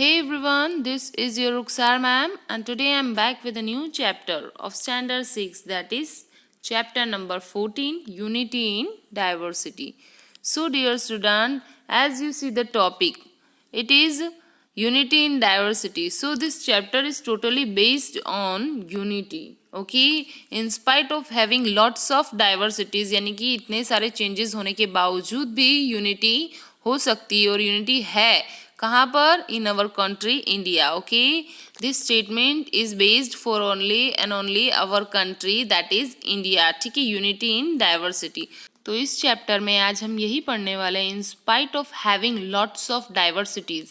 Hey everyone, this is your Ruksar ma'am, and today I'm back with a new chapter of Standard 6, that is chapter number 14, Unity in Diversity. So dear student, as you see the topic, it is Unity in Diversity. So this chapter is totally based on unity. Okay, in spite of having lots of diversities, यानी कि इतने सारे changes होने के बावजूद भी unity हो सकती है और unity है कहाँ पर in our country India. Okay, this statement is based for only and only our country that is India. ठीक है, यूनिटी इन डाइवर्सिटी. तो इस चैप्टर में आज हम यही पढ़ने वाले हैं. इन spite of having lots of diversities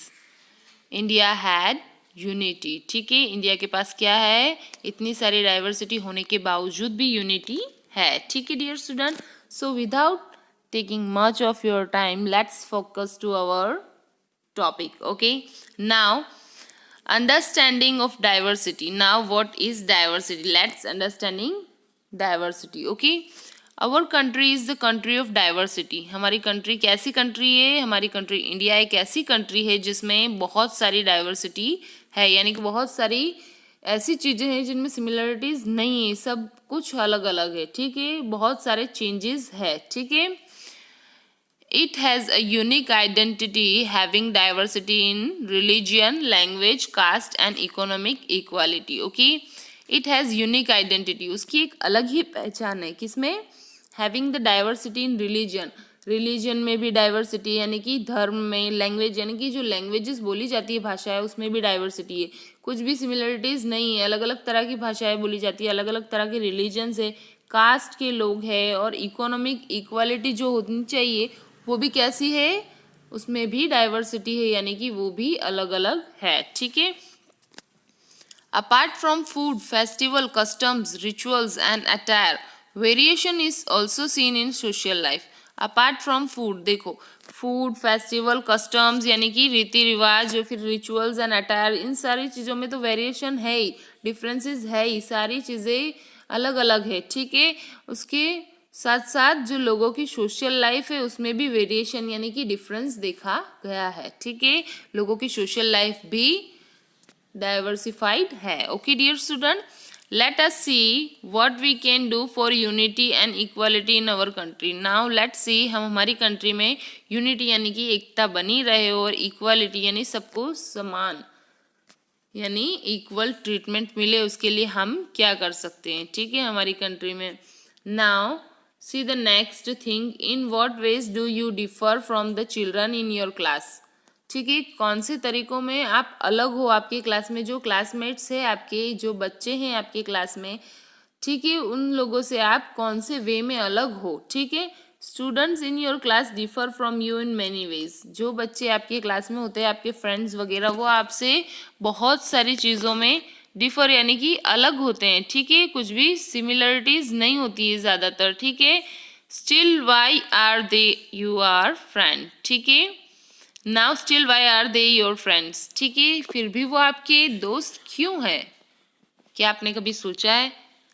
India had unity. ठीक है, इंडिया के पास क्या है, इतनी सारी डाइवर्सिटी होने के बावजूद भी यूनिटी है. ठीक है dear student, so without taking much of your time, let's focus to our topic. Okay, now understanding of diversity. Now what is diversity? Let's understanding diversity. Okay, our country is the country of diversity. हमारी country कैसी country है, हमारी country India एक ऐसी country है जिसमें बहुत सारी डाइवर्सिटी है, यानी कि बहुत सारी ऐसी चीज़ें हैं जिनमें सिमिलरिटीज़ नहीं है, सब कुछ अलग अलग है. ठीक है, बहुत सारे चेंजेस है. ठीक है, it has a unique identity, having diversity in religion, language, caste and economic equality. Okay, it has unique identity. उसकी एक अलग ही पहचान है. किसमें? having the diversity in religion. Religion में भी डाइवर्सिटी, यानी कि धर्म में, लैंग्वेज यानी कि जो लैंग्वेजेस बोली जाती है भाषा है उसमें भी डाइवर्सिटी है. कुछ भी सिमिलरिटीज़ नहीं है, अलग अलग तरह की भाषाएं बोली जाती है, अलग अलग तरह के रिलीजन्स है, कास्ट के लोग हैं, और इकोनॉमिक इक्वालिटी जो होनी चाहिए वो भी कैसी है, उसमें भी डाइवर्सिटी है, यानी कि वो भी अलग अलग है. ठीक है, apart from food, festival, customs, rituals and attire, variation is also seen in social life. Apart from food, देखो फूड, फेस्टिवल, कस्टम्स यानी कि रीति रिवाज, जो फिर रिचुअल्स एंड अटायर, इन सारी चीज़ों में तो वेरिएशन है ही, डिफरेंसेस है ही, सारी चीज़ें अलग अलग है. ठीक है, उसके साथ साथ जो लोगों की सोशल लाइफ है उसमें भी वेरिएशन यानी कि डिफरेंस देखा गया है. ठीक है, लोगों की सोशल लाइफ भी डाइवर्सिफाइड है. Okay dear student, let us see what we can do for unity and equality in our country. Now let's see हम हमारी कंट्री में यूनिटी यानी कि एकता बनी रहे और इक्वालिटी यानी सबको समान यानी इक्वल ट्रीटमेंट मिले, उसके लिए हम क्या कर सकते हैं. ठीक है, हमारी कंट्री में. Now see the next thing, in what ways do you differ from the children in your class. ठीक है, कौन से तरीकों में आप अलग हो आपके क्लास में, जो क्लासमेट्स है आपके, जो बच्चे हैं आपके क्लास में, ठीक है, उन लोगों से आप कौन से वे में अलग हो. ठीक है, students in your class differ from you in many ways. जो बच्चे आपके क्लास में होते हैं, आपके फ्रेंड्स वगैरह, वो आपसे बहुत सारी चीज़ों में डिफर यानी कि अलग होते हैं. ठीक है, कुछ भी सिमिलरिटीज़ नहीं होती है ज़्यादातर. ठीक है, still why are they you are friend. ठीक है, now still why are they your friends. ठीक है, फिर भी वो आपके दोस्त क्यों है. क्या आपने कभी सोचा है?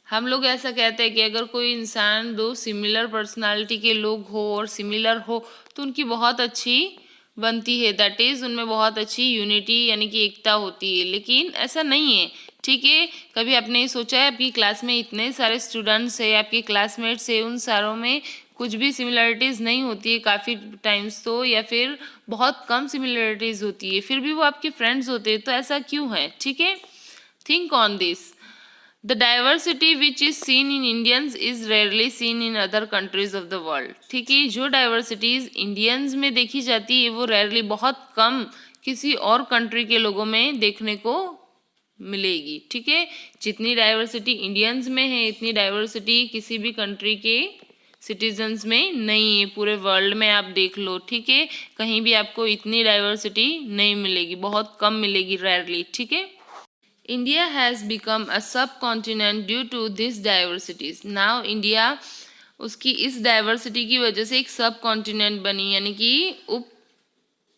हम लोग ऐसा कहते हैं कि अगर कोई इंसान दो सिमिलर पर्सनालिटी के लोग हो और सिमिलर हो तो उनकी बहुत अच्छी बनती है, दैट इज़ उनमें बहुत अच्छी यूनिटी यानी कि एकता होती है. लेकिन ऐसा नहीं है. ठीक है, कभी आपने सोचा है आपकी क्लास में इतने सारे स्टूडेंट्स है, आपके क्लासमेट्स है, उन सारों में कुछ भी सिमिलरिटीज़ नहीं होती है काफ़ी टाइम्स तो, या फिर बहुत कम सिमिलरिटीज़ होती है, फिर भी वो आपके फ्रेंड्स होते हैं, तो ऐसा क्यों है. ठीक है, think on this. The diversity which is seen in Indians is rarely seen in other countries of the world. ठीक है, जो डाइवर्सिटीज़ इंडियंस में देखी जाती है वो रेयरली बहुत कम किसी और कंट्री के लोगों में देखने को मिलेगी. ठीक है, जितनी डाइवर्सिटी इंडियंस में है इतनी डाइवर्सिटी किसी भी कंट्री के सिटीजन्स में नहीं है. पूरे वर्ल्ड में आप देख लो. ठीक है, कहीं भी आपको इतनी डाइवर्सिटी नहीं मिलेगी, बहुत कम मिलेगी, रेयरली. ठीक है, India has become a subcontinent due to this diversities. Now India उसकी इस डाइवर्सिटी की वजह से एक सब कॉन्टिनेंट बनी यानी कि उप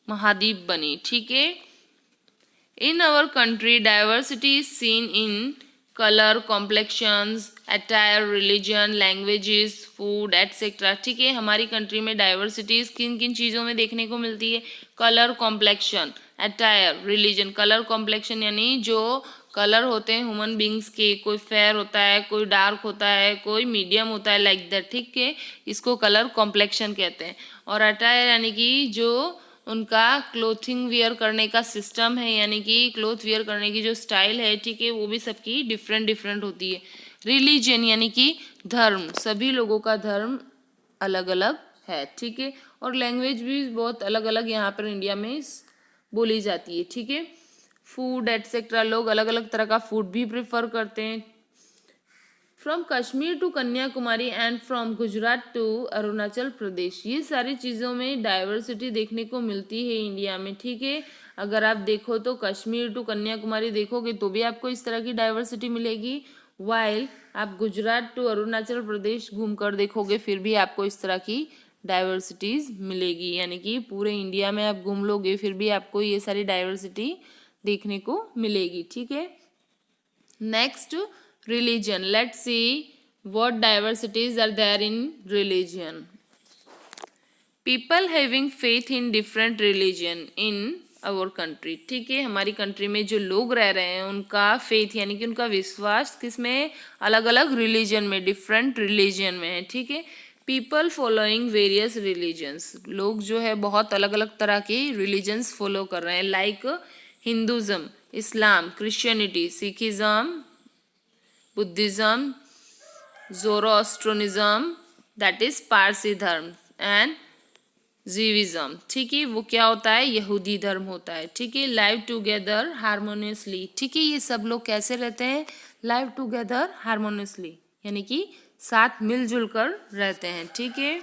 महाद्वीप बनी. ठीक है, in our country diversity is seen in colour, complexions, attire, religion, languages, food etcetera. ठीक है, हमारी कंट्री में डाइवर्सिटीज किन किन चीज़ों में देखने को मिलती है? Colour, complexion, attire, religion. Colour complexion यानी जो कलर होते हैं ह्यूमन बींग्स के, कोई फेयर होता है, कोई डार्क होता है, कोई मीडियम होता है, लाइक दैट। ठीक है, इसको कलर कॉम्प्लेक्शन कहते हैं। और अटायर यानी कि जो उनका क्लोथिंग वियर करने का सिस्टम है, यानी कि क्लोथ वियर करने की जो स्टाइल है, ठीक है, वो भी सबकी डिफरेंट डिफरेंट होती है। रिलीजन यानी कि धर्म, सभी लोगों का धर्म अलग अलग है। ठीक है, और लैंग्वेज भी बहुत अलग अलग यहाँ पर इंडिया में बोली जाती है। ठीक है, फूड एटसेट्रा, लोग अलग अलग तरह का फूड भी प्रेफर करते हैं। From Kashmir to Kanyakumari and from Gujarat to Arunachal Pradesh, ये सारी चीज़ों में डाइवर्सिटी देखने को मिलती है इंडिया में। ठीक है, अगर आप देखो तो कश्मीर टू कन्याकुमारी देखोगे तो भी आपको इस तरह की डाइवर्सिटी मिलेगी, वाइल आप गुजरात टू अरुणाचल प्रदेश घूमकर देखोगे फिर भी आपको इस तरह की डाइवर्सिटीज़ मिलेगी। यानी कि पूरे इंडिया में आप घूम लोगे फिर भी आपको ये सारी डाइवर्सिटी देखने को मिलेगी। ठीक है, next religion. Let's see what diversities are there in religion. People having faith in different religion in our country. ठीक है, हमारी कंट्री में जो लोग रह रहे हैं उनका फेथ यानी कि उनका विश्वास किसमें? अलग अलग रिलीजन में, डिफरेंट रिलीजन में है। ठीक है, पीपल फॉलोइंग वेरियस रिलीजन्स, लोग जो है बहुत अलग अलग तरह के रिलीजन्स फॉलो कर रहे हैं, like Hinduism, Islam, Christianity, Sikhism, Buddhism, Zoroastrianism, that is Parsi धर्म, एंड जीविज्म। ठीक है, वो क्या होता है? यहूदी धर्म होता है। ठीक है, लाइव टुगेदर हारमोनियसली। ठीक है, ये सब लोग कैसे रहते हैं? लाइव टुगेदर हारमोनियसली, यानी कि साथ मिलजुल कर रहते हैं। ठीक है,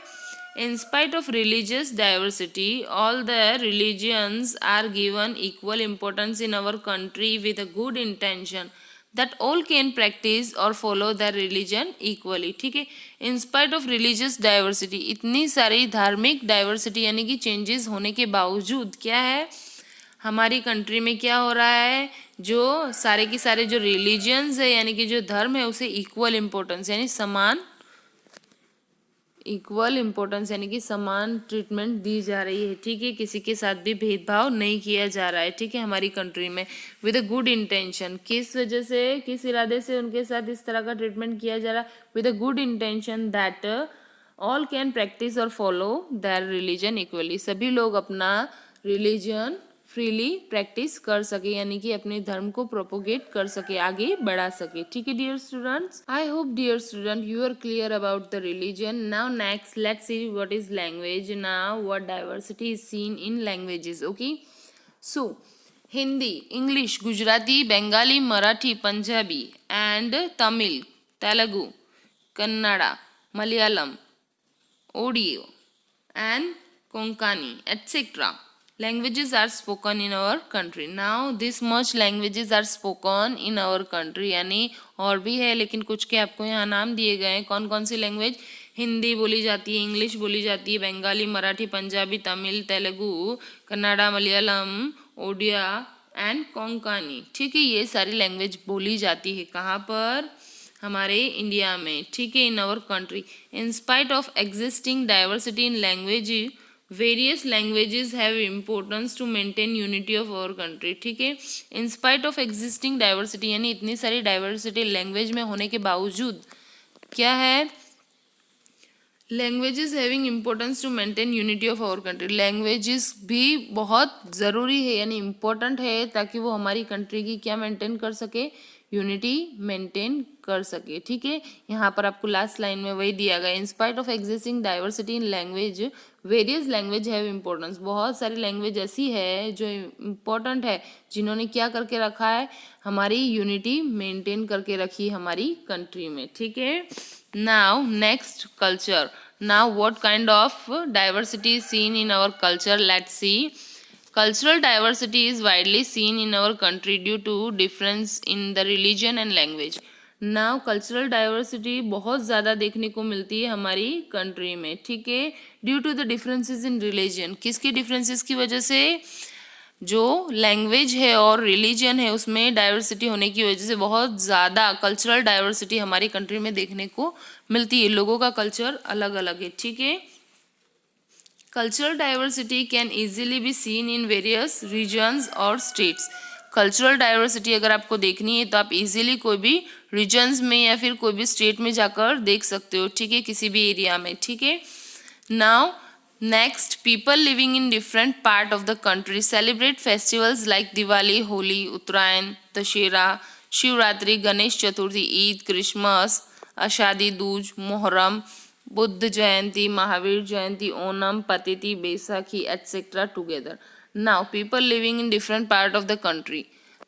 in spite of religious diversity, all the religions are given equal importance in our country with a good intention that all can practice or follow their religion equally. ठीक है, in spite of religious diversity, इतनी सारी धार्मिक diversity यानी कि changes होने के बावजूद क्या है हमारी कंट्री में क्या हो रहा है? जो सारे के सारे जो रिलीजियंस है यानी कि जो धर्म है उसे इक्वल इम्पोर्टेंस यानी समान इक्वल इम्पोर्टेंस यानी कि समान ट्रीटमेंट दी जा रही है। ठीक है, किसी के साथ भी भेदभाव नहीं किया जा रहा है। ठीक है, हमारी कंट्री में विद अ गुड इंटेंशन, किस वजह से, किस इरादे से उनके साथ इस तरह का ट्रीटमेंट किया जा रहा है? With a good intention that all can practice और फॉलो देयर रिलीजन इक्वली, सभी लोग अपना रिलीजन फ्रीली प्रैक्टिस कर सके यानी कि अपने धर्म को प्रोपोगेट कर सके, आगे बढ़ा सके। ठीक है dear students, I hope dear student you are clear about the religion. Now next let's see what is language. Now what diversity is seen in languages. Okay, so Hindi, English, Gujarati, Bengali, Marathi, Punjabi and Tamil, Telugu, Kannada, Malayalam, Odia and Konkani, etc. Languages are spoken in our country. Now this much languages are spoken in our country, यानी और भी है लेकिन कुछ के आपको यहाँ नाम दिए गए हैं। कौन कौन सी लैंग्वेज? हिंदी बोली जाती है, इंग्लिश बोली जाती है, बंगाली, मराठी, पंजाबी, तमिल, तेलुगु, कन्नड़ा, मलयालम, ओडिया एंड कोंकणी। ठीक है, ये सारी लैंग्वेज बोली जाती है कहाँ पर? हमारे इंडिया में। ठीक है, in our country. In spite of existing diversity in language, various languages have importance to maintain unity of our country. ठीक है, in spite of existing diversity यानी इतनी सारी डाइवर्सिटी लैंग्वेज में होने के बावजूद क्या है? Languages having importance to maintain unity of our country, languages भी बहुत ज़रूरी है यानी इम्पोर्टेंट है ताकि वो हमारी कंट्री की क्या मेंटेन कर सके? यूनिटी मेंटेन कर सके। ठीक है, यहाँ पर आपको लास्ट लाइन में वही दिया गया, इन spite of existing diversity in language, various language have importance, बहुत सारी लैंग्वेज ऐसी है जो इम्पोर्टेंट है, जिन्होंने क्या करके रखा है? हमारी यूनिटी मेंटेन करके रखी हमारी कंट्री में। ठीक है, now next culture. Now what kind of diversity is seen in our culture? Let's see. Cultural diversity is widely seen in our country due to difference in the religion and language. Now cultural diversity बहुत ज़्यादा देखने को मिलती है हमारी country में। ठीक है, due to the differences in religion, किसकी डिफरेंसेस की वजह से? जो लैंग्वेज है और रिलीजन है उसमें डाइवर्सिटी होने की वजह से बहुत ज़्यादा कल्चरल डाइवर्सिटी हमारी कंट्री में देखने को मिलती है। लोगों का कल्चर अलग अलग है, ठीक है। Cultural diversity can easily be seen in various regions और स्टेट्स। कल्चरल डाइवर्सिटी अगर आपको देखनी है तो आप इजीली कोई भी रीजन्स में या फिर कोई भी स्टेट में जाकर देख सकते हो, ठीक है, किसी भी एरिया में, ठीक है। Now next, people living in different part of the country celebrate festivals like Diwali, Holi, Uttarayan, Dussehra, Shivratri, Ganesh Chaturthi, Eid, Christmas, Ashadhi Dooj, Muharram, Buddha Jayanti, Mahavir Jayanti, Onam, Pateti, Baisakhi etcetera together. Now people living in different part of the country,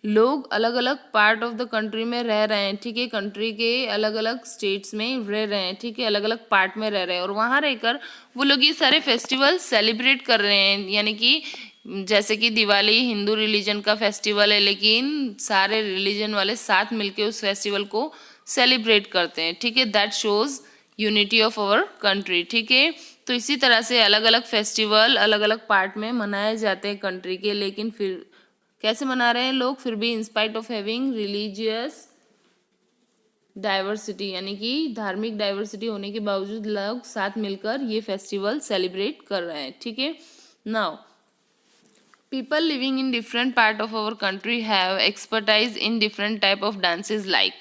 लोग अलग अलग पार्ट ऑफ द कंट्री में रह रहे हैं, ठीक है, कंट्री के अलग अलग स्टेट्स में रह रहे हैं, ठीक है, अलग अलग पार्ट में रह रहे हैं और वहाँ रहकर वो लोग ये सारे फेस्टिवल सेलिब्रेट कर रहे हैं। यानी कि जैसे कि दिवाली हिंदू रिलीजन का फेस्टिवल है, लेकिन सारे रिलीजन वाले साथ मिलके उस फेस्टिवल को सेलिब्रेट करते हैं, ठीक है। That shows unity of our country, ठीक है। तो इसी तरह से अलग अलग फेस्टिवल अलग अलग पार्ट में मनाए जाते हैं कंट्री के, लेकिन फिर कैसे मना रहे हैं लोग, फिर भी in spite of having religious diversity, यानी कि धार्मिक डाइवर्सिटी होने के बावजूद लोग साथ मिलकर ये फेस्टिवल सेलिब्रेट कर रहे हैं, ठीक है। Now people living in different part of our country have expertise in different type of dances like,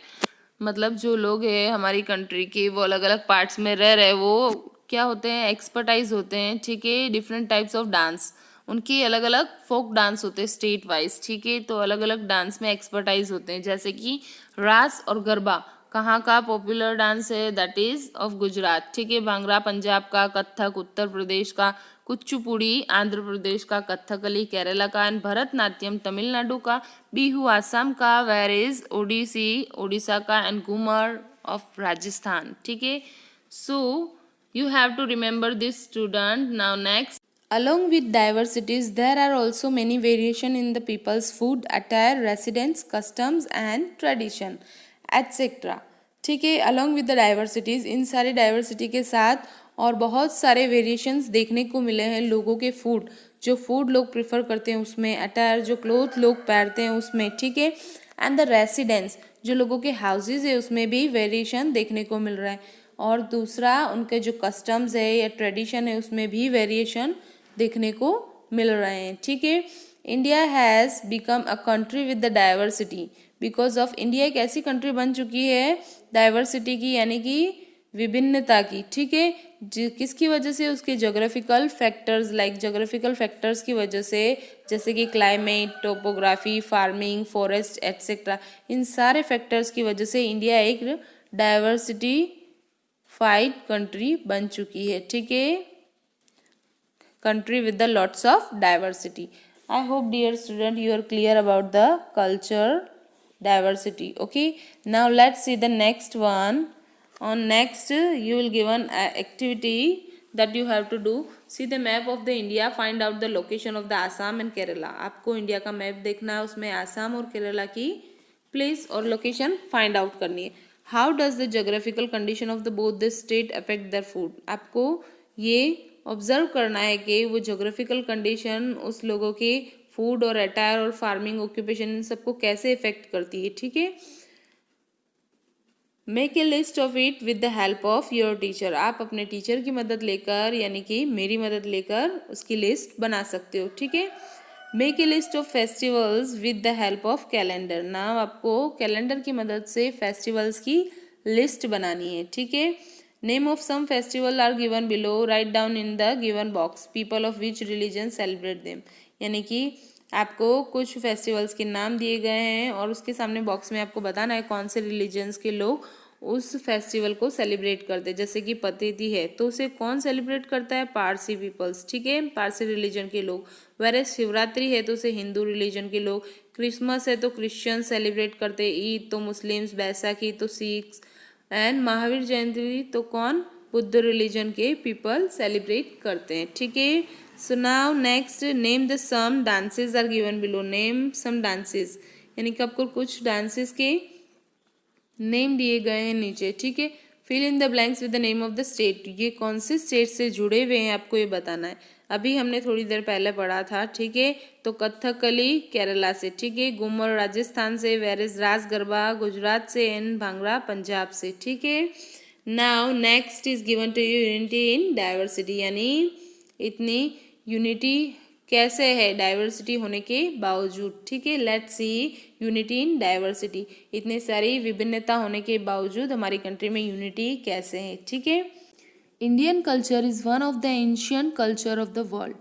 मतलब जो लोग हैं हमारी कंट्री के वो अलग अलग पार्ट्स में रह रहे हैं, वो क्या होते हैं, एक्सपर्टाइज होते हैं, ठीक है, डिफरेंट टाइप्स ऑफ डांस, उनकी अलग अलग फोक डांस होते हैं स्टेट वाइज, ठीक है। तो अलग अलग डांस में एक्सपर्टाइज होते हैं, जैसे कि रास और गरबा कहाँ का पॉपुलर डांस है, दैट इज ऑफ गुजरात, ठीक है। भांगड़ा पंजाब का, कथक उत्तर प्रदेश का, कुचिपुड़ी आंध्र प्रदेश का, कथकली केरला का, एंड भरतनाट्यम तमिलनाडु का, बिहू आसाम का, वेरेज ओडिसी उड़ीसा का, एंड घूमर ऑफ राजस्थान, ठीक है। सो you have to remember this student. Now next, along with diversities there are also many variation in the people's food, attire, residence, customs and tradition etc, ठीक है। along with the diversities, इन सारे diversity के साथ और बहुत सारे variations देखने को मिले हैं लोगों के फूड, जो फूड लोग प्रेफर करते हैं उसमें, अटायर जो क्लोथ लोग पहनते हैं उसमें, ठीक है, एंड द रेसिडेंस जो लोगों के हाउसेज है उसमें भी वेरिएशन देखने को मिल रहा है, और दूसरा उनके जो कस्टम्स है या ट्रेडिशन है उसमें भी वेरिएशन देखने को मिल रहे हैं, ठीक है। India has become a country with the diversity because of, India एक ऐसी कंट्री बन चुकी है डाइवर्सिटी की, यानी कि विभिन्नता की, ठीक है, किसकी वजह से, उसके geographical factors, like geographical factors की वजह से, जैसे कि climate, topography, farming, forest etcetera, इन सारे फैक्टर्स की वजह से इंडिया एक डाइवर्सिटी फाइड कंट्री बन चुकी है, ठीक है, country with the lots of diversity. I hope dear student you are clear about the culture diversity. Okay, now let's see the next one. On next you will given activity that you have to do. See the map of the India, find out the location of the Assam and Kerala. आपको India का map देखना है, उसमें आसाम और केरला की place और location find out करनी है। How does the geographical condition of the both the state affect their food, आपको ये ऑब्जर्व करना है कि वो जोग्राफिकल कंडीशन उस लोगों के फूड और अटायर और फार्मिंग ऑक्यूपेशन इन सबको कैसे इफेक्ट करती है, ठीक है। Make a list of it with the help of your teacher, आप अपने टीचर की मदद लेकर, यानी कि मेरी मदद लेकर उसकी लिस्ट बना सकते हो, ठीक है। Make a list of festivals with the help of calendar, now आपको कैलेंडर की मदद से फेस्टिवल्स की लिस्ट बनानी है, ठीक है। Name of some festival are given below, write down in the given box people of which religion celebrate them, यानी कि आपको कुछ फेस्टिवल्स के नाम दिए गए हैं और उसके सामने बॉक्स में आपको बताना है कौन से रिलीजन्स के लोग उस फेस्टिवल को सेलिब्रेट करते हैं। जैसे कि पतिथि है तो उसे कौन सेलिब्रेट करता है, पारसी पीपल्स, ठीक है, पारसी रिलीजन के लोग। वेरे शिवरात्रि है तो उसे हिंदू रिलीजन के लोग, क्रिसमस है तो क्रिश्चियन सेलिब्रेट करते हैं, ईद तो मुस्लिम्स, बैसाखी तो सिख्स, एंड महावीर जयंती तो कौन, बुद्ध रिलीजन के पीपल सेलिब्रेट करते हैं, ठीक है। So now next, name the some dances are given below, name some dances, यानी कि आपको कुछ डांसेस के नेम दिए गए हैं नीचे, ठीक है। Fill in the blanks with the name of the state, ये कौन से स्टेट से जुड़े हुए हैं आपको ये बताना है। अभी हमने थोड़ी देर पहले पढ़ा था, ठीक है। तो कथकली केरला से, ठीक है। घूमर राजस्थान से, वेरिस रास गरबा गुजरात से, एंड भांगड़ा पंजाब से, ठीक है। Now next is given to you unity in diversity, यानी इतनी यूनिटी कैसे है डाइवर्सिटी होने के बावजूद, ठीक है। Let's see unity in diversity, इतनी सारी विभिन्नता होने के बावजूद हमारी कंट्री में यूनिटी कैसे है, ठीक है। Indian culture is one of the ancient culture of the world.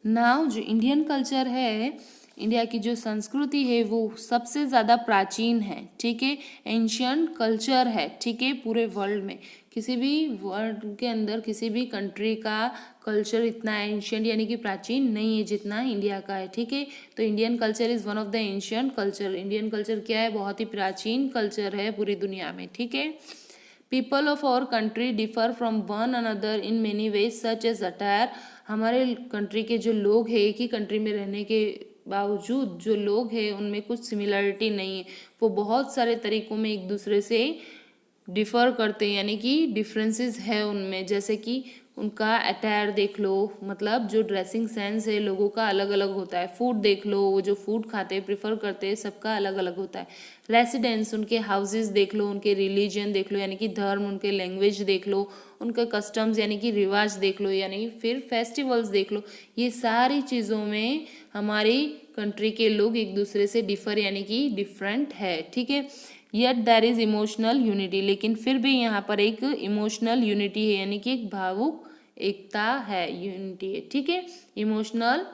Now जो इंडियन कल्चर है, इंडिया की जो संस्कृति है वो सबसे ज़्यादा प्राचीन है, ठीक है। एंशियंट कल्चर है, ठीक है। पूरे वर्ल्ड में किसी भी वर्ल्ड के अंदर किसी भी कंट्री का कल्चर इतना एंशियंट यानी कि प्राचीन नहीं है जितना इंडिया का है, ठीक है। तो Indian culture is one of the ancient culture. Indian culture क्या है? बहुत ही प्राचीन कल्चर है पूरी दुनिया में, ठीक है। People of our country differ from one another in many ways such as attire. हमारे कंट्री के जो लोग हैं, एक ही कंट्री में रहने के बावजूद जो लोग हैं उनमें कुछ सिमिलरिटी नहीं है, वो बहुत सारे तरीकों में एक दूसरे से डिफ़र करते हैं, यानी कि डिफरेंसेस है उनमें। जैसे कि उनका अटायर देख लो, मतलब जो ड्रेसिंग सेंस है लोगों का अलग अलग होता है। फूड देख लो, वो जो फूड खाते हैं प्रिफर करते हैं सबका अलग अलग होता है। रेसिडेंस, उनके हाउसेस देख लो, उनके रिलीजन देख लो यानी कि धर्म, उनके लैंग्वेज देख लो, उनके कस्टम्स यानी कि रिवाज देख लो, यानी फिर फेस्टिवल्स देख लो। ये सारी चीज़ों में हमारी कंट्री के लोग एक दूसरे से डिफर यानी कि डिफरेंट है, ठीक है। Yet there is emotional unity, लेकिन फिर भी यहाँ पर एक इमोशनल यूनिटी है यानी कि एक भावुक एकता है, यूनिटी है, ठीक है। इमोशनल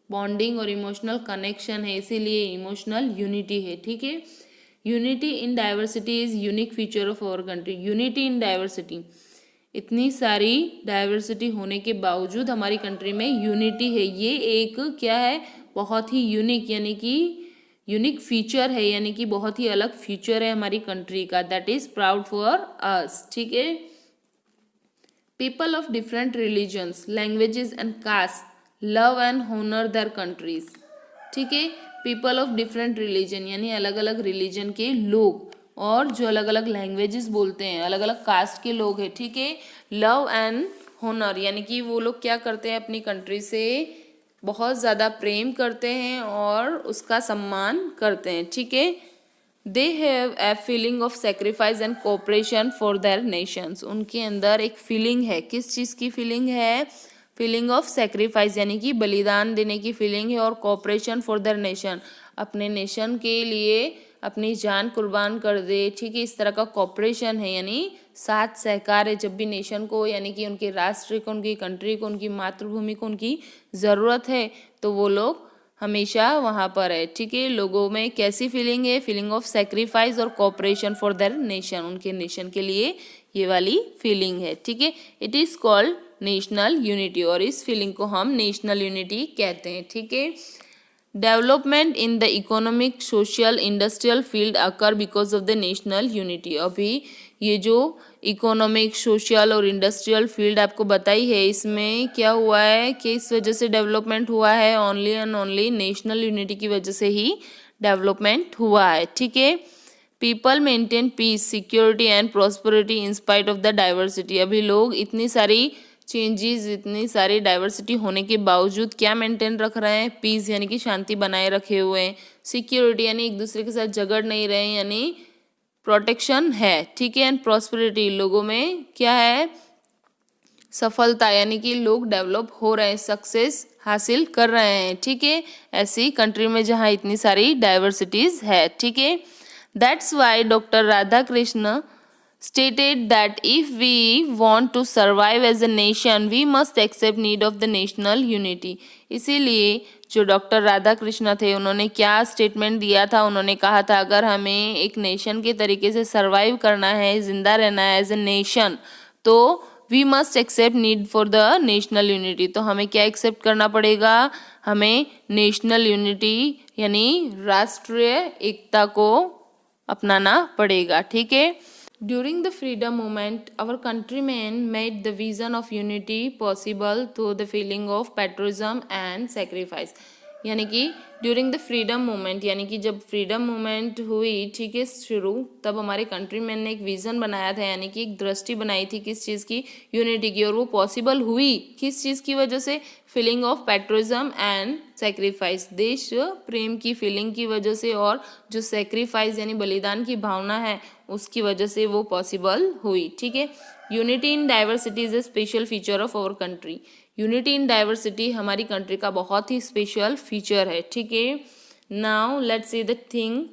बॉन्डिंग और इमोशनल कनेक्शन है, इसीलिए इमोशनल यूनिटी है, ठीक है। Unity in diversity is unique feature of our country. Unity in diversity, इतनी सारी डाइवर्सिटी होने के बावजूद हमारी कंट्री में यूनिटी है, ये एक क्या है? बहुत ही यूनिक यानी कि यूनिक फीचर है, यानी कि बहुत ही अलग फीचर है हमारी कंट्री का। That is proud for us, ठीक है। People of different religions, languages and caste love and honour their countries, ठीक है। पीपल ऑफ डिफरेंट रिलीजन यानी अलग अलग रिलीजन के लोग, और जो अलग अलग लैंग्वेजेस बोलते हैं, अलग अलग कास्ट के लोग हैं, ठीक है। लव एंड होनर यानी कि वो लोग क्या करते हैं? अपनी कंट्री से बहुत ज़्यादा प्रेम करते हैं और उसका सम्मान करते हैं, ठीक है। They have a feeling of sacrifice and cooperation for their Nations. उनके अंदर एक फीलिंग है, किस चीज़ की फीलिंग है? फीलिंग ऑफ सेक्रीफाइस यानी कि बलिदान देने की फीलिंग है, और कोऑपरेशन फॉर देयर नेशन, अपने नेशन के लिए अपनी जान कुर्बान कर दे, ठीक है। इस तरह का कोऑपरेशन है यानी साथ सहकार है। जब भी नेशन को यानी कि उनके राष्ट्र को, उनकी कंट्री को, उनकी मातृभूमि को उनकी ज़रूरत है तो वो लोग हमेशा वहाँ पर है, ठीक है। लोगों में कैसी फीलिंग है? फीलिंग ऑफ सेक्रीफाइस और कोऑपरेशन फॉर देयर नेशन, उनके नेशन के लिए ये वाली फीलिंग है, ठीक है। It is called national unity, और इस फीलिंग को हम नेशनल यूनिटी कहते हैं, ठीक है। Development in the economic, social, industrial field occur because of the national unity. अभी ये जो इकोनॉमिक, सोशल और इंडस्ट्रियल फील्ड आपको बताई है, इसमें क्या हुआ है कि इस वजह से डेवलपमेंट हुआ है? Only and only national unity की वजह से ही डेवलपमेंट हुआ है, ठीक है। People maintain piece, security and prosperity in spite of the diversity. अभी लोग इतनी सारी चेंजेस, इतनी सारी डाइवर्सिटी होने के बावजूद क्या मेंटेन रख रहे हैं? पीस यानी कि शांति बनाए रखे हुए हैं। सिक्योरिटी यानी एक दूसरे के साथ झगड़ नहीं रहे हैं, यानी प्रोटेक्शन है, ठीक है। एंड प्रॉस्पेरिटी, लोगों में क्या है? सफलता, यानी कि लोग डेवलप हो रहे हैं, सक्सेस हासिल कर रहे हैं, ठीक है। ऐसी कंट्री में जहाँ इतनी सारी डाइवर्सिटीज है, ठीक है। That's why doctor Radha Krishna stated that if we want to survive as a nation we must accept need of the national unity। इसीलिए जो डॉक्टर राधा कृष्ण थे उन्होंने क्या स्टेटमेंट दिया था? उन्होंने कहा था अगर हमें एक नेशन के तरीके से सर्वाइव करना है, जिंदा रहना है एज ए नेशन, तो we must accept need for the national unity. तो हमें क्या एक्सेप्ट करना पड़ेगा? हमें नेशनल यूनिटी यानी राष्ट्रीय एकता को अपनाना पड़ेगा, ठीक है। During the freedom movement, our countrymen made the vision of unity possible through the feeling of patriotism and sacrifice। यानी कि ड्यूरिंग द फ्रीडम मूवमेंट, यानी कि जब फ्रीडम मूवमेंट हुई, ठीक है, शुरू, तब हमारे कंट्री मैन ने एक विज़न बनाया था, यानी कि एक दृष्टि बनाई थी किस चीज़ की, यूनिटी की। और वो पॉसिबल हुई किस चीज़ की वजह से, feeling of patriotism and sacrifice, देश प्रेम की फीलिंग की वजह से, और जो सेक्रीफाइस यानी बलिदान की भावना है उसकी वजह से वो पॉसिबल हुई, ठीक है। Unity in diversity is a special feature of our country. Unity in diversity हमारी कंट्री का बहुत ही स्पेशल फीचर है, ठीक है। Now let's see the thing,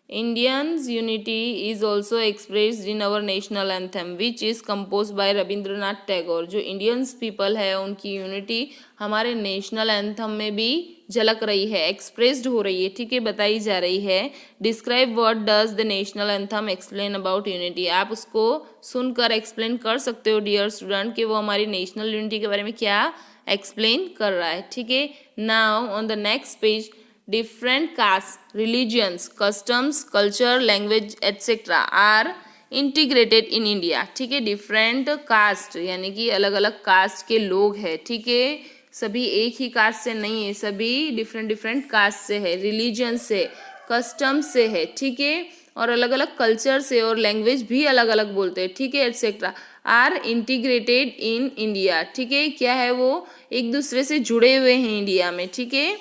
Indians unity is also expressed in our national anthem which is compose by Rabindranath Tagore. जो Indians people है उनकी यूनिटी हमारे नेशनल एंथम में भी झलक रही है, एक्सप्रेस्ड हो रही है, ठीक है, बताई जा रही है। Describe what does the national anthem explain about unity. आप उसको सुनकर एक्सप्लेन कर सकते हो डियर स्टूडेंट कि वो हमारी नेशनल यूनिटी के बारे में क्या एक्सप्लेन कर रहा है, ठीक है। Now on the next page, different caste, religions, customs, culture, language etcetera are integrated in India, ठीक है। डिफरेंट कास्ट यानी कि अलग अलग कास्ट के लोग हैं, ठीक है, सभी एक ही कास्ट से नहीं है, सभी डिफरेंट डिफरेंट कास्ट से है, रिलीजन से, कस्टम से है, ठीक है, और अलग अलग कल्चर से, और लैंग्वेज भी अलग अलग बोलते हैं, ठीक है, etcetera are integrated in India, ठीक है, क्या है वो एक दूसरे से जुड़े हुए हैं इंडिया में, ठीक है।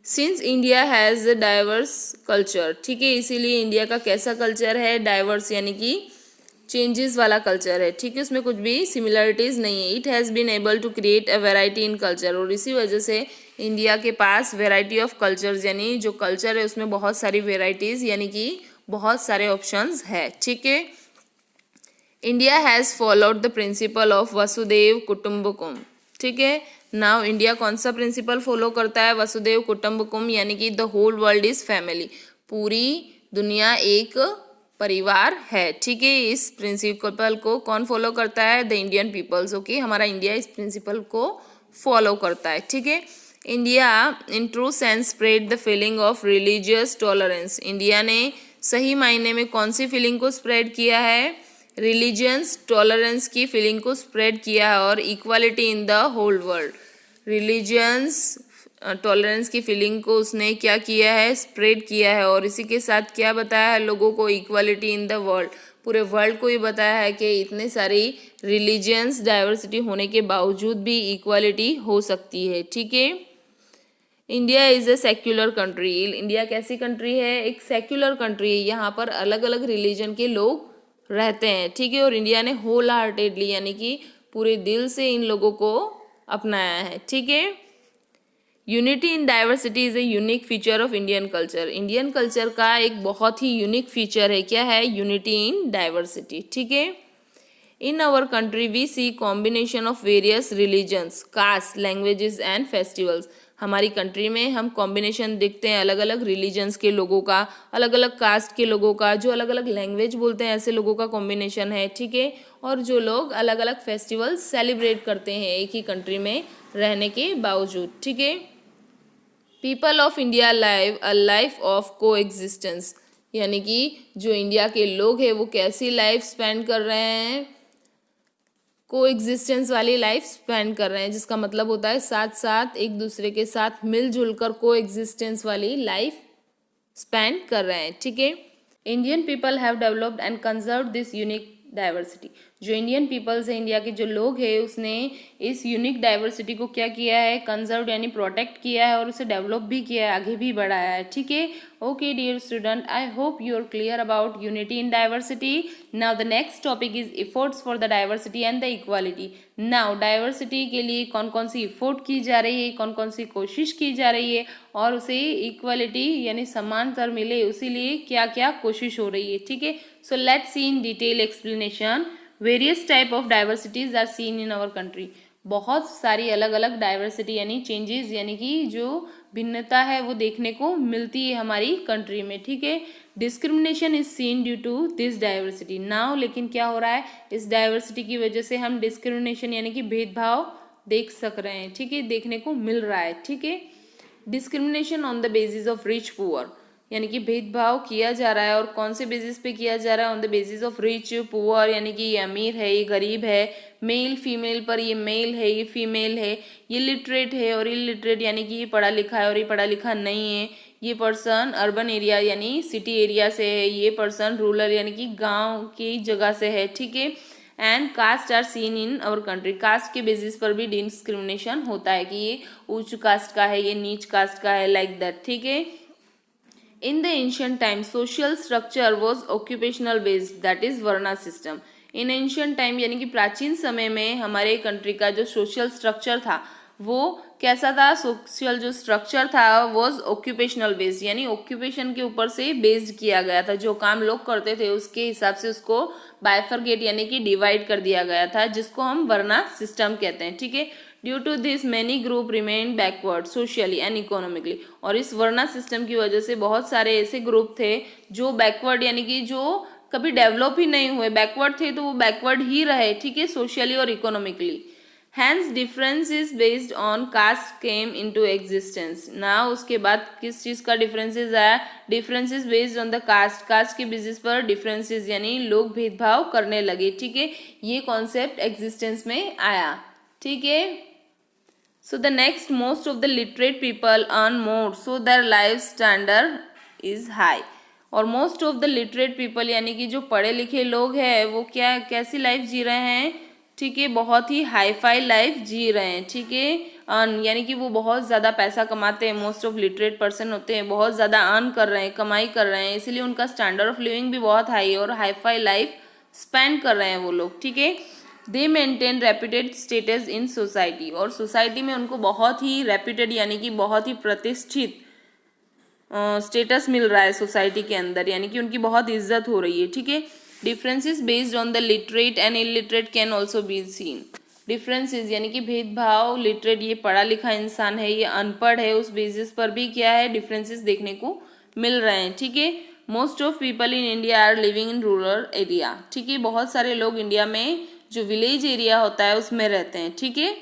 Since India has diverse culture, ठीक है, इसीलिए इंडिया का कैसा कल्चर है, डाइवर्स यानी कि चेंजेस वाला कल्चर है, ठीक है, उसमें कुछ भी सिमिलरिटीज़ नहीं है। It has been able to create a variety in culture, और इसी वजह से इंडिया के पास वेराइटी ऑफ कल्चर्स यानी जो कल्चर है उसमें बहुत सारी वेराइटीज़ यानी कि बहुत सारे ऑप्शंस है, ठीक है। India has followed the principle of Vasudhaiva Kutumbakam, ठीक है। नाउ इंडिया कौन सा प्रिंसिपल फॉलो करता है, वसुदेव कुटुम्बकम, यानी कि the whole world is family, पूरी दुनिया एक परिवार है, ठीक है। इस प्रिंसिपल को कौन फॉलो करता है, द इंडियन पीपल्स, ओके, हमारा इंडिया इस प्रिंसिपल को फॉलो करता है, ठीक है। India in true sense spread the feeling of religious tolerance, India ने सही मायने में कौन सी फीलिंग को स्प्रेड किया है, रिलीजियंस टॉलरेंस की फीलिंग को स्प्रेड किया है, और equality in the whole world, religions tolerance की फीलिंग को उसने क्या किया है, स्प्रेड किया है, और इसी के साथ क्या बताया है लोगों को, इक्वालिटी इन द वर्ल्ड, पूरे वर्ल्ड को ये बताया है कि इतने सारी रिलीजियंस डाइवर्सिटी होने के बावजूद भी इक्वालिटी हो सकती है, ठीक है। India is a secular country, India कैसी कंट्री है, एक सेक्युलर कंट्री है, यहाँ पर अलग अलग रिलीजन के लोग रहते हैं, ठीक है, और इंडिया ने होल हार्टेडली यानी कि पूरे दिल से इन लोगों को अपनाया है, ठीक है। Unity in diversity is a unique feature of Indian culture, Indian culture का एक बहुत ही यूनिक फीचर है, क्या है, यूनिटी इन डाइवर्सिटी, ठीक है। In our country we see combination of various religions, caste, languages and festivals, हमारी कंट्री में हम कॉम्बिनेशन देखते हैं अलग अलग रिलीजन्स के लोगों का, अलग अलग कास्ट के लोगों का, जो अलग अलग लैंग्वेज बोलते हैं ऐसे लोगों का कॉम्बिनेशन है, ठीक है, और जो लोग अलग अलग फेस्टिवल्स सेलिब्रेट करते हैं एक ही कंट्री में रहने के बावजूद, ठीक है। People of India live a life of को एग्जिस्टेंस, यानी कि जो इंडिया के लोग हैं वो कैसी लाइफ स्पेंड कर रहे हैं, को एग्जिस्टेंस वाली लाइफ स्पेंड कर रहे हैं, जिसका मतलब होता है साथ साथ एक दूसरे के साथ मिलजुल कर को एग्जिस्टेंस वाली लाइफ स्पेंड कर रहे हैं, ठीक है। Indian people have developed and conserve this unique diversity, जो इंडियन पीपल्स है, इंडिया के जो लोग हैं, उसने इस यूनिक डाइवर्सिटी को क्या किया है, कंजर्व यानी प्रोटेक्ट किया है, और उसे डेवलप भी किया है, आगे भी बढ़ाया है, ठीक है। Okay dear student, I hope you are clear about unity in diversity. Now the next topic is efforts for the diversity and the equality. Now diversity के लिए कौन कौन सी इफोर्ट की जा रही है, कौन कौन सी कोशिश की जा रही है, और उसे इक्वालिटी यानी समानतर मिले उसी लिए क्या क्या कोशिश हो रही है, ठीक है। So let's see in detail explanation. Various type of diversities are seen in our country, बहुत सारी अलग अलग डाइवर्सिटी यानी चेंजेस यानी कि जो भिन्नता है वो देखने को मिलती है हमारी कंट्री में, ठीक है। Discrimination is seen due to this diversity, now लेकिन क्या हो रहा है, इस डाइवर्सिटी की वजह से हम डिस्क्रिमिनेशन यानी कि भेदभाव देख सक रहे हैं, ठीक है, देखने को मिल रहा है, ठीक है। Discrimination on the basis of rich poor, यानी कि भेदभाव किया जा रहा है। और कौन से बेसिस पे किया जा रहा है? On the basis of rich poor, यानी कि ये अमीर है ये गरीब है, मेल फीमेल पर, ये मेल है ये फीमेल है, ये लिटरेट है और इलिटरेट, यानी कि ये पढ़ा लिखा है और ये पढ़ा लिखा नहीं है, ये पर्सन अर्बन एरिया यानी सिटी एरिया से है, ये पर्सन रूरल यानी कि गांव की जगह से है, ठीक है। And caste are seen in our country, caste के बेसिस पर भी डिस्क्रिमिनेशन होता है कि ये उच्च कास्ट का है, ये नीच कास्ट का है, लाइक दैट, ठीक है। In the ancient times, social structure was occupational based, that is varna system. In ancient time यानी कि प्राचीन समय में हमारे कंट्री का जो सोशल स्ट्रक्चर था वो कैसा था? सोशल जो स्ट्रक्चर था वॉज ऑक्यूपेशनल बेस्ड, यानी ऑक्यूपेशन के ऊपर से बेस्ड किया गया था। जो काम लोग करते थे उसके हिसाब से उसको बाइफरगेट यानी कि डिवाइड कर दिया गया था, जिसको हम वर्ना सिस्टम कहते हैं, ठीक है। Due to this many group remain backward socially and economically, और इस वर्ना सिस्टम की वजह से बहुत सारे ऐसे ग्रुप थे जो बैकवर्ड यानी कि जो कभी डेवलप ही नहीं हुए, बैकवर्ड थे तो वो बैकवर्ड ही रहे, ठीक है, सोशली और economically. Hence differences based on caste came into existence. ना उसके बाद किस चीज़ का डिफरेंसेस आया? Differences based on the caste, caste के बेसिस पर डिफरेंसेस यानी लोग भेदभाव करने लगे, ठीक है, ये कॉन्सेप्ट एग्जिस्टेंस में आया, ठीक है। So the next, most of the literate people earn more, so their life standard is high. और most of the literate people यानी कि जो पढ़े लिखे लोग हैं वो क्या कैसी लाइफ जी रहे हैं? ठीक है, बहुत ही हाई फाई लाइफ जी रहे हैं, ठीक है। अर्न यानी कि वो बहुत ज़्यादा पैसा कमाते हैं, मोस्ट ऑफ लिटरेट पर्सन होते हैं, बहुत ज़्यादा अर्न कर रहे हैं, कमाई कर रहे हैं, इसीलिए उनका स्टैंडर्ड ऑफ लिविंग भी बहुत हाई है और हाई फाई लाइफ स्पेंड कर रहे हैं वो लोग, ठीक है। दे maintain reputed status in society, और सोसाइटी में उनको बहुत ही रेप्यूटेड यानी कि बहुत ही प्रतिष्ठित स्टेटस मिल रहा है सोसाइटी के अंदर, यानी कि उनकी बहुत इज्जत हो रही है, ठीक है। Differences based on the literate and illiterate can also be seen. Differences यानी कि भेदभाव, लिटरेट ये पढ़ा लिखा इंसान है, ये अनपढ़ है, उस बेसिस पर भी क्या है? डिफरेंसेस देखने को मिल रहे हैं, ठीक है। Most of people in India are living in rural area, ठीक है, बहुत सारे लोग इंडिया में जो विलेज एरिया होता है उसमें रहते हैं, ठीक है।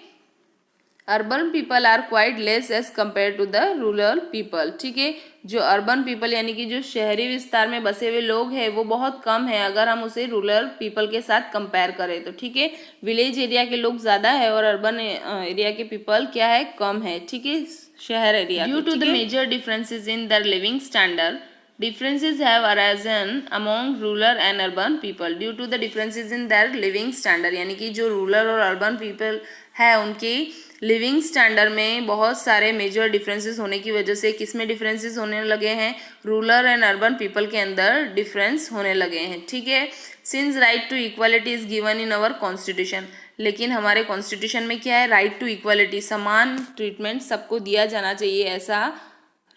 Urban people are quite less as compare to the rural people, ठीक है। जो अर्बन पीपल यानी कि जो शहरी विस्तार में बसे हुए लोग हैं वो बहुत कम है अगर हम उसे रूरल पीपल के साथ कंपेयर करें तो, ठीक है। विलेज एरिया के लोग ज़्यादा है और अर्बन एरिया के पीपल क्या है? कम है, ठीक है, शहर area. Due to the major differences in their living standard, differences have arisen among rural and urban people due to the differences in their living standard, यानी कि जो रूरल और अर्बन पीपल है उनकी लिविंग स्टैंडर्ड में बहुत सारे major differences होने की वजह से किस में डिफरेंसेस होने लगे हैं? रूरल एंड अर्बन पीपल के अंदर डिफरेंस होने लगे हैं, ठीक है। Since right to equality is given in our constitution, लेकिन हमारे कॉन्स्टिट्यूशन में क्या है? राइट टू इक्वालिटी, समान ट्रीटमेंट सबको दिया जाना चाहिए, ऐसा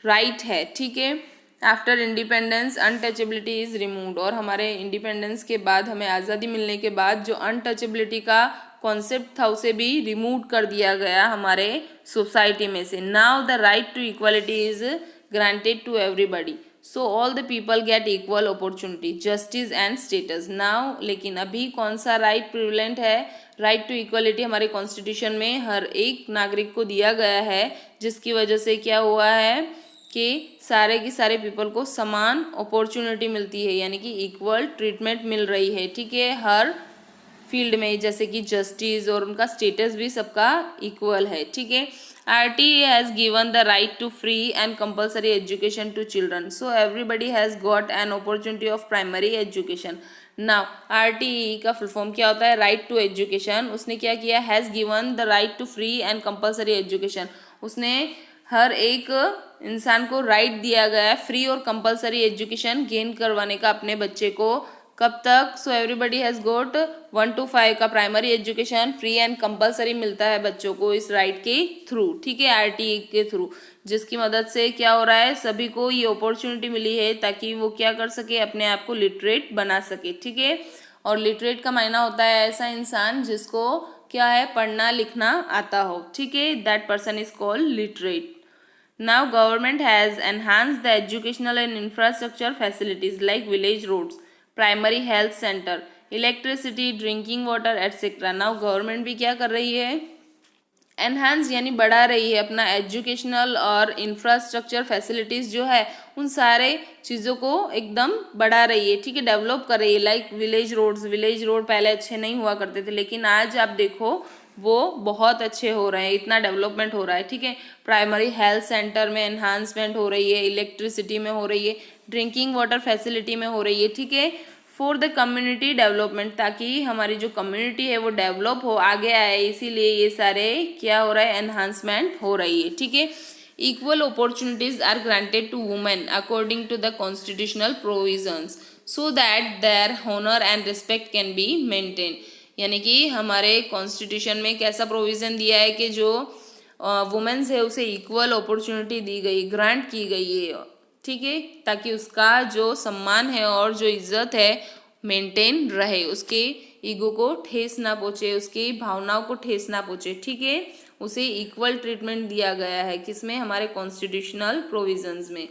राइट है, ठीक है। After independence untouchability is removed, और हमारे इंडिपेंडेंस के बाद, हमें आज़ादी मिलने के बाद जो अनटचेबिलिटी का कॉन्सेप्ट था उसे भी रिमूव कर दिया गया हमारे सोसाइटी में से। Now the right to equality is granted to everybody, so all the people get equal opportunity, justice and status. Now लेकिन अभी कौन सा राइट प्रिवलेंट है? राइट टू इक्वालिटी हमारे कॉन्स्टिट्यूशन में हर एक नागरिक को दिया गया है, जिसकी वजह से क्या हुआ है कि सारे की सारे पीपल को समान अपॉर्चुनिटी मिलती है, यानी कि इक्वल ट्रीटमेंट मिल रही है, ठीक है, हर फील्ड में, जैसे कि जस्टिस और उनका स्टेटस भी सबका इक्वल है, ठीक है। RTE has given the right to free and compulsory education to children, so everybody has got an opportunity of primary education. Now RTE का फुल फॉर्म क्या होता है? Right to education. उसने क्या किया? Has given the right to free and compulsory education, उसने हर एक इंसान को राइट दिया गया है फ्री और कंपलसरी एजुकेशन गेन करवाने का अपने बच्चे को। कब तक? So everybody has got 1 to 5 का primary education free and compulsory मिलता है बच्चों को इस राइट के थ्रू, ठीक है, RTE के थ्रू, जिसकी मदद से क्या हो रहा है? सभी को ये अपॉर्चुनिटी मिली है ताकि वो क्या कर सके? अपने आप को लिटरेट बना सके, ठीक है। और लिटरेट का मायना होता है ऐसा इंसान जिसको क्या है? पढ़ना लिखना आता हो, ठीक है, that person is called literate. Now government has enhanced the educational and infrastructure facilities like village roads, primary health center, electricity, drinking water, etc. Now government भी क्या कर रही है? एनहांस यानी बढ़ा रही है अपना एजुकेशनल और इंफ्रास्ट्रक्चर फैसिलिटीज़ जो है उन सारे चीज़ों को एकदम बढ़ा रही है, ठीक है, डेवलप कर रही है। लाइक विलेज रोड पहले अच्छे नहीं हुआ करते थे, लेकिन आज आप देखो वो बहुत अच्छे हो रहे हैं, इतना डेवलपमेंट हो रहा है, ठीक है। प्राइमरी हेल्थ सेंटर में एनहांसमेंट हो रही है, इलेक्ट्रिसिटी में हो रही है, ड्रिंकिंग वाटर फैसिलिटी में हो रही है, ठीक है, फॉर द कम्युनिटी डेवलपमेंट, ताकि हमारी जो कम्युनिटी है वो डेवलप हो, आगे आए, इसीलिए ये सारे क्या हो रहा है, एनहांसमेंट हो रही है, ठीक है। Equal opportunities are granted to women according to the constitutional provisions so that their honour and respect can be maintain. यानी कि हमारे कॉन्स्टिट्यूशन में कैसा प्रोविज़न दिया है कि जो वुमेन्स है उसे इक्वल अपॉर्चुनिटी दी गई, ग्रांट की गई है, ठीक है, ताकि उसका जो सम्मान है और जो इज्जत है मेंटेन रहे, उसके ईगो को ठेस ना पहुँचे, उसकी भावनाओं को ठेस ना पहुँचे, ठीक है। उसे इक्वल ट्रीटमेंट दिया गया है किसमें, हमारे कॉन्स्टिट्यूशनल प्रोविजंस में,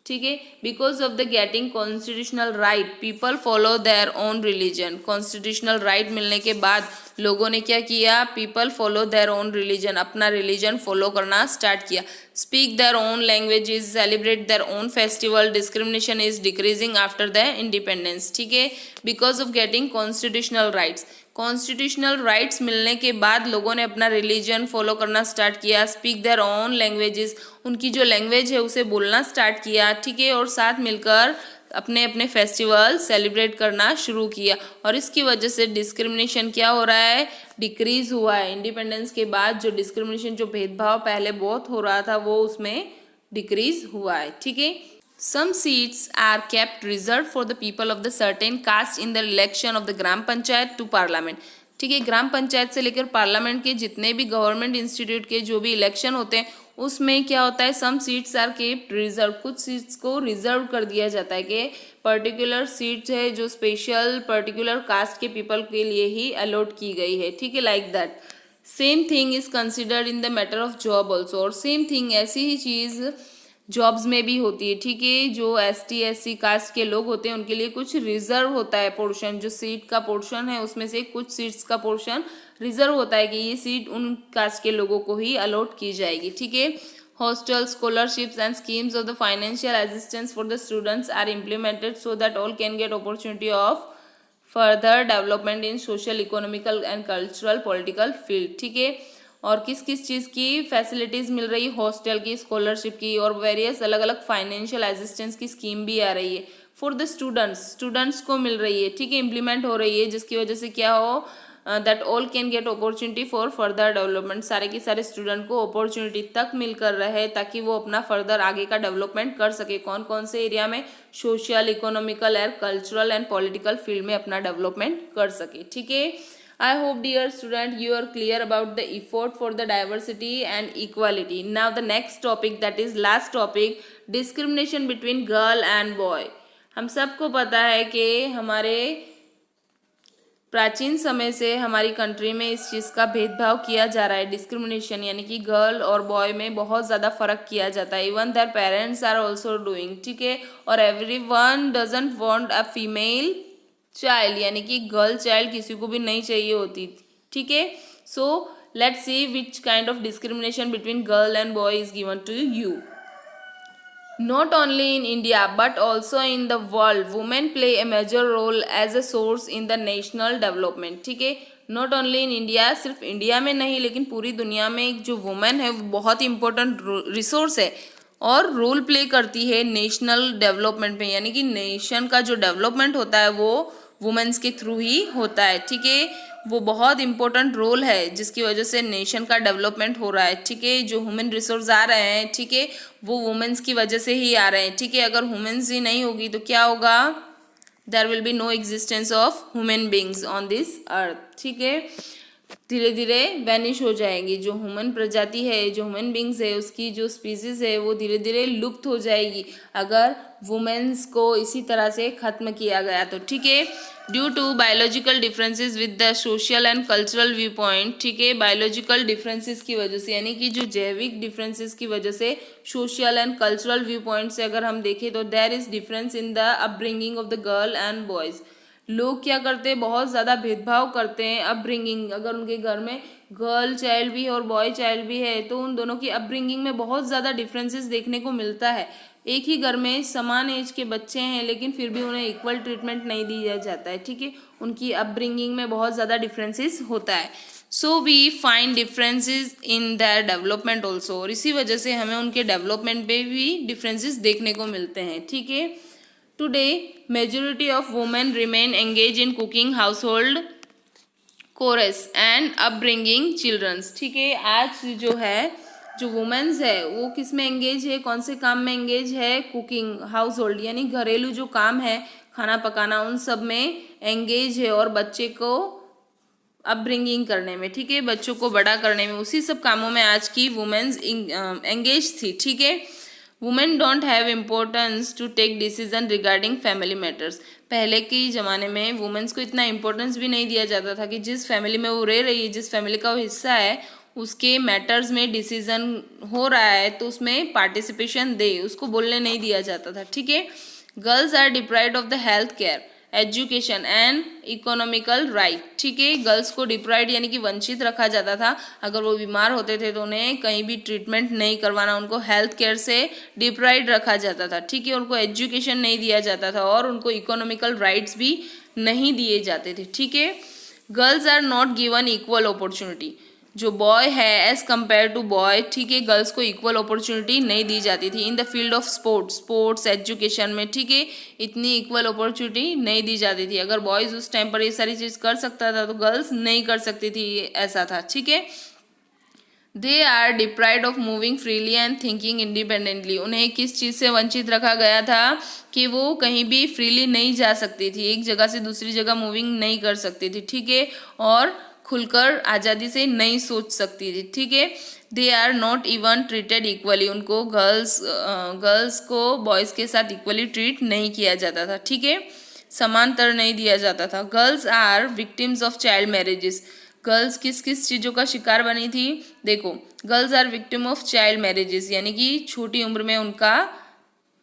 ठीक है। Because of the getting constitutional right people follow their own religion. Constitutional right मिलने के बाद लोगों ने क्या किया, people follow their own religion, अपना रिलीजन फॉलो करना स्टार्ट किया। Speak their own languages, celebrate their own festival, discrimination is decreasing after the independence, ठीक है। Because of getting constitutional rights, constitutional rights मिलने के बाद लोगों ने अपना रिलीजन फॉलो करना स्टार्ट किया। स्पीक देयर ओन लैंग्वेजेस, उनकी जो लैंग्वेज है उसे बोलना स्टार्ट किया, ठीक है, और साथ मिलकर अपने अपने फेस्टिवल सेलिब्रेट करना शुरू किया। और इसकी वजह से डिस्क्रिमिनेशन क्या हो रहा है, डिक्रीज हुआ है। इंडिपेंडेंस के बाद जो डिस्क्रिमिनेशन, जो भेदभाव पहले बहुत हो रहा था, वो उसमें डिक्रीज हुआ है, ठीक है। Some seats are kept reserved for the people of the certain caste in the election of the gram panchayat to parliament, ठीक है। ग्राम पंचायत से लेकर पार्लियामेंट के जितने भी गवर्नमेंट इंस्टीट्यूट के जो भी इलेक्शन होते हैं उसमें क्या होता है, सम सीट्स आर केप्ट रिजर्व, कुछ सीट्स को रिजर्व कर दिया जाता है कि पर्टिकुलर सीट्स है जो स्पेशल पर्टिकुलर कास्ट के पीपल के लिए ही अलॉट की गई है, ठीक है, like that. Same thing is considered in the matter of job also, और सेम थिंग ऐसी ही चीज़ जॉब्स में भी होती है, ठीक है। जो ST SC कास्ट के लोग होते हैं उनके लिए कुछ रिजर्व होता है पोर्शन, जो सीट का पोर्शन है उसमें से कुछ सीट्स का पोर्शन रिजर्व होता है कि ये सीट उन कास्ट के लोगों को ही अलॉट की जाएगी, ठीक है। Hostel, scholarships and schemes of the financial assistance for the students are implemented so that all can get opportunity of further development in social, economical and cultural political field, ठीक है। और किस किस चीज़ की फैसिलिटीज़ मिल रही है, हॉस्टल की, scholarship की, और वेरियस अलग अलग फाइनेंशियल असिस्टेंस की स्कीम भी आ रही है फॉर द स्टूडेंट्स को मिल रही है, ठीक है, इम्प्लीमेंट हो रही है, जिसकी वजह से क्या हो, that all can get opportunity for further development, सारे के सारे स्टूडेंट को अपॉर्चुनिटी तक मिलकर रहे ताकि वो अपना फर्दर आगे का डेवलपमेंट कर सके। कौन कौन से एरिया में, social, economical and cultural and political field में अपना डेवलपमेंट कर सके, ठीक है। I hope dear student you are clear about the effort for the diversity and equality. Now the next topic, that is last topic, discrimination between girl and boy. हम सबको पता है कि हमारे प्राचीन समय से हमारी कंट्री में इस चीज़ का भेदभाव किया जा रहा है, डिस्क्रिमिनेशन, यानी कि गर्ल और बॉय में बहुत ज़्यादा फ़र्क किया जाता है। Even their parents are also doing, ठीक है, और everyone doesn't want a female child, यानी कि गर्ल चाइल्ड किसी को भी नहीं चाहिए होती, ठीक है। So let's see which kind of discrimination between girl and boy is given to you. Not only in India but also in the world, women play a major role as a source in the national development, ठीक है। Not only in India, सिर्फ India में नहीं लेकिन पूरी दुनिया में एक जो वुमेन है वो बहुत इंपॉर्टेंट रिसोर्स है और रोल प्ले करती है नेशनल डेवलपमेंट में, यानी कि नेशन का जो डेवलपमेंट होता है वो वुमेन्स के थ्रू ही होता है, ठीक है। वो बहुत इंपॉर्टेंट रोल है जिसकी वजह से नेशन का डेवलपमेंट हो रहा है, ठीक है। जो ह्यूमन रिसोर्स आ रहे हैं, ठीक है, वो वुमेन्स की वजह से ही आ रहे हैं, ठीक है। अगर वुमेन्स ही नहीं होगी तो क्या होगा, there will be no existence of human beings on this earth, ठीक है। धीरे धीरे वैनिश हो जाएगी जो ह्यूमन प्रजाति है, जो ह्यूमन बींग्स है, उसकी जो स्पीसीज है वो धीरे धीरे लुप्त हो जाएगी अगर वुमेन्स को इसी तरह से ख़त्म किया गया तो, ठीक है। Due to biological differences with the social and cultural view point, ठीक है, बायोलॉजिकल डिफरेंसेस की वजह से, यानी कि जो जैविक डिफरेंसेस की वजह से, social and cultural view point से अगर हम देखें तो there is difference in the upbringing of the girl and boys. लोग क्या करते हैं, बहुत ज़्यादा भेदभाव करते हैं अपब्रिंगिंग, अगर उनके घर में गर्ल चाइल्ड भी है और बॉय चाइल्ड भी है, तो उन दोनों की अपब्रिंगिंग में बहुत ज़्यादा डिफरेंसेस देखने को मिलता है। एक ही घर में समान एज के बच्चे हैं लेकिन फिर भी उन्हें इक्वल ट्रीटमेंट नहीं दिया जाता है, ठीक है। उनकी अपब्रिंगिंग में बहुत ज़्यादा डिफरेंसेस होता है। So we find differences in their development also, और इसी वजह से हमें उनके डेवलपमेंट पे भी डिफरेंसेस देखने को मिलते हैं, ठीक है। Today majority of women remain engage in cooking, household chores and upbringing childrens, ठीक है। आज जो है जो वुमेन्स है वो किस में एंगेज है, कौन से काम में एंगेज है, कुकिंग, हाउस होल्ड यानी घरेलू जो काम है, खाना पकाना, उन सब में एंगेज है, और बच्चे को अपब्रिंगिंग करने में, ठीक है, बच्चों को बड़ा करने में, उसी सब कामों में आज की वुमेन्स एंगेज थी, ठीक है। Women don't have importance to take decision regarding family matters. पहले के ज़माने में वुमेन्स को इतना इम्पोर्टेंस भी नहीं दिया जाता था कि जिस फैमिली में वो रह रही है, जिस फैमिली का वो हिस्सा है, उसके मैटर्स में डिसीजन हो रहा है तो उसमें पार्टिसिपेशन दे, उसको बोलने नहीं दिया जाता था, ठीक है। Girls are deprived of the health care, education and economical right, ठीक है। गर्ल्स को डिप्राइड यानी कि वंचित रखा जाता था। अगर वो बीमार होते थे तो उन्हें कहीं भी ट्रीटमेंट नहीं करवाना, उनको हेल्थ केयर से डिप्राइड रखा जाता था, ठीक है। उनको एजुकेशन नहीं दिया जाता था और उनको इकोनॉमिकल राइट्स भी नहीं दिए जाते थे, ठीक है। Girls are not given equal opportunity, जो बॉय है एज कम्पेयर टू बॉय, ठीक है, गर्ल्स को इक्वल अपॉर्चुनिटी नहीं दी जाती थी। In the field of sports education में, ठीक है, इतनी इक्वल अपॉर्चुनिटी नहीं दी जाती थी। अगर बॉयज़ उस टाइम पर ये सारी चीज़ कर सकता था तो गर्ल्स नहीं कर सकती थी, ऐसा था, ठीक है। They are deprived of moving freely and thinking independently. उन्हें किस चीज़ से वंचित रखा गया था कि वो कहीं भी फ्रीली नहीं जा सकती थी, एक जगह से दूसरी जगह मूविंग नहीं कर सकती थी, ठीक है, और खुलकर आज़ादी से नहीं सोच सकती थी, ठीक है। They are not even treated equally, उनको गर्ल्स को बॉयज़ के साथ इक्वली ट्रीट नहीं किया जाता था, ठीक है, समांतर नहीं दिया जाता था। Girls are victims of child marriages. Girls किस किस चीज़ों का शिकार बनी थी, देखो, girls are victim of child marriages यानी कि छोटी उम्र में उनका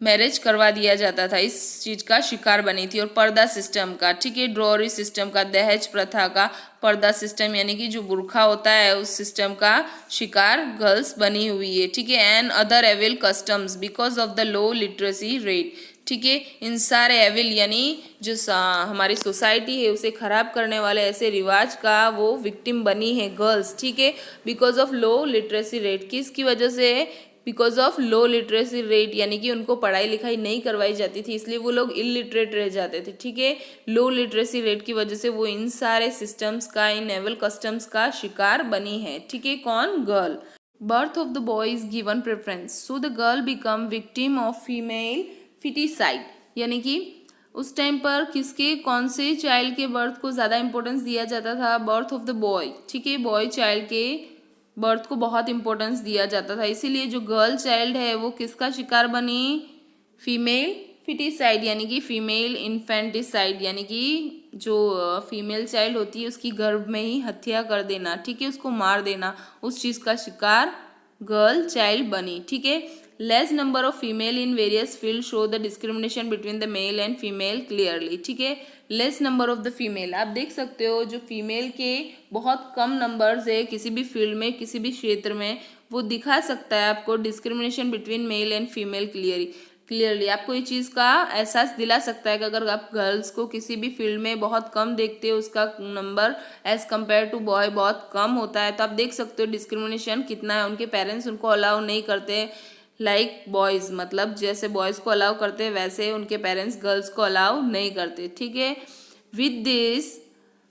मैरिज करवा दिया जाता था, इस चीज़ का शिकार बनी थी। और पर्दा सिस्टम का, ठीक है, ड्रॉरी सिस्टम का, दहेज प्रथा का, पर्दा सिस्टम यानी कि जो बुर्खा होता है उस सिस्टम का शिकार गर्ल्स बनी हुई है, ठीक है। And other evil customs because of the low literacy rate, ठीक है। इन सारे एविल यानी जो हमारी सोसाइटी है उसे खराब करने वाले ऐसे रिवाज का वो विक्टिम बनी है गर्ल्स, ठीक है, because of low literacy rate. किसकी वजह से, because of low literacy rate यानी कि उनको पढ़ाई लिखाई नहीं करवाई जाती थी, इसलिए वो लोग इलिटरेट रह जाते थे, ठीक है। लो लिटरेसी रेट की वजह से वो इन सारे सिस्टम्स का, इन एवल कस्टम्स का शिकार बनी है, ठीक है। कौन, girl. Birth of the boy is given preference, so the girl become victim of female foeticide, यानी कि उस टाइम पर किसके, कौन से चाइल्ड के बर्थ को ज़्यादा इंपॉर्टेंस दिया जाता था, बर्थ ऑफ द बॉय, ठीक है, बॉय चाइल्ड के बर्थ को बहुत इंपॉर्टेंस दिया जाता था। इसीलिए जो गर्ल चाइल्ड है वो किसका शिकार बनी, फीमेल फिटिसाइड यानी कि फीमेल इन्फेंटिसाइड, यानी कि जो फीमेल चाइल्ड होती है उसकी गर्भ में ही हत्या कर देना, ठीक है, उसको मार देना, उस चीज़ का शिकार गर्ल चाइल्ड बनी, ठीक है। Less number of female in various field show the discrimination between the male and female clearly, ठीक है। Less number of the female, आप देख सकते हो जो फीमेल के बहुत कम नंबर्स है किसी भी फील्ड में, किसी भी क्षेत्र में, वो दिखा सकता है आपको discrimination between male and female clearly आपको ये चीज़ का एहसास दिला सकता है कि अगर आप गर्ल्स को किसी भी फील्ड में बहुत कम देखते हो, उसका number as compare to boy बहुत कम होता है, तो आप देख सकते हो डिस्क्रिमिनेशन कितना है। उनके पेरेंट्स उनको अलाउ नहीं करते लाइक बॉयज़, मतलब जैसे बॉयज़ को अलाउ करते हैं वैसे उनके पेरेंट्स गर्ल्स को अलाउ नहीं करते, ठीक है। With this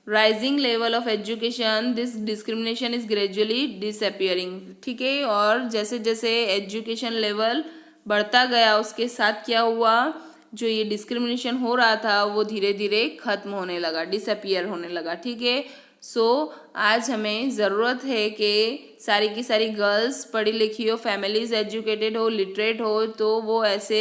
rising level of education this discrimination is gradually disappearing, ठीक है। और जैसे जैसे एजुकेशन लेवल बढ़ता गया उसके साथ क्या हुआ, जो ये डिस्क्रिमिनेशन हो रहा था वो धीरे धीरे खत्म होने लगा, डिसअपियर होने लगा, ठीक है। सो आज हमें ज़रूरत है कि सारी की सारी गर्ल्स पढ़ी लिखी हो, फैमिलीज एजुकेटेड हो, लिटरेट हो, तो वो ऐसे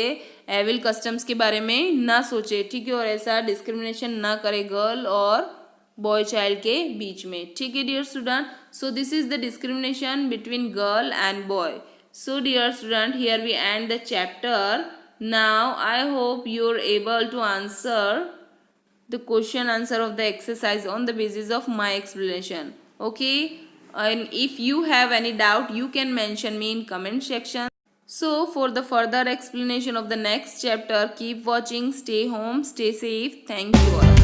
एविल कस्टम्स के बारे में ना सोचे, ठीक है, और ऐसा डिस्क्रिमिनेशन ना करे गर्ल और बॉय चाइल्ड के बीच में, ठीक है dear student. So this is the discrimination between girl and boy. So dear student, here we end the chapter. Now I hope you are able to answer the question answer of the exercise on the basis of my explanation. Okay. And if you have any doubt, you can mention me in comment section. So for the further explanation of the next chapter, keep watching, stay home, stay safe. Thank you all.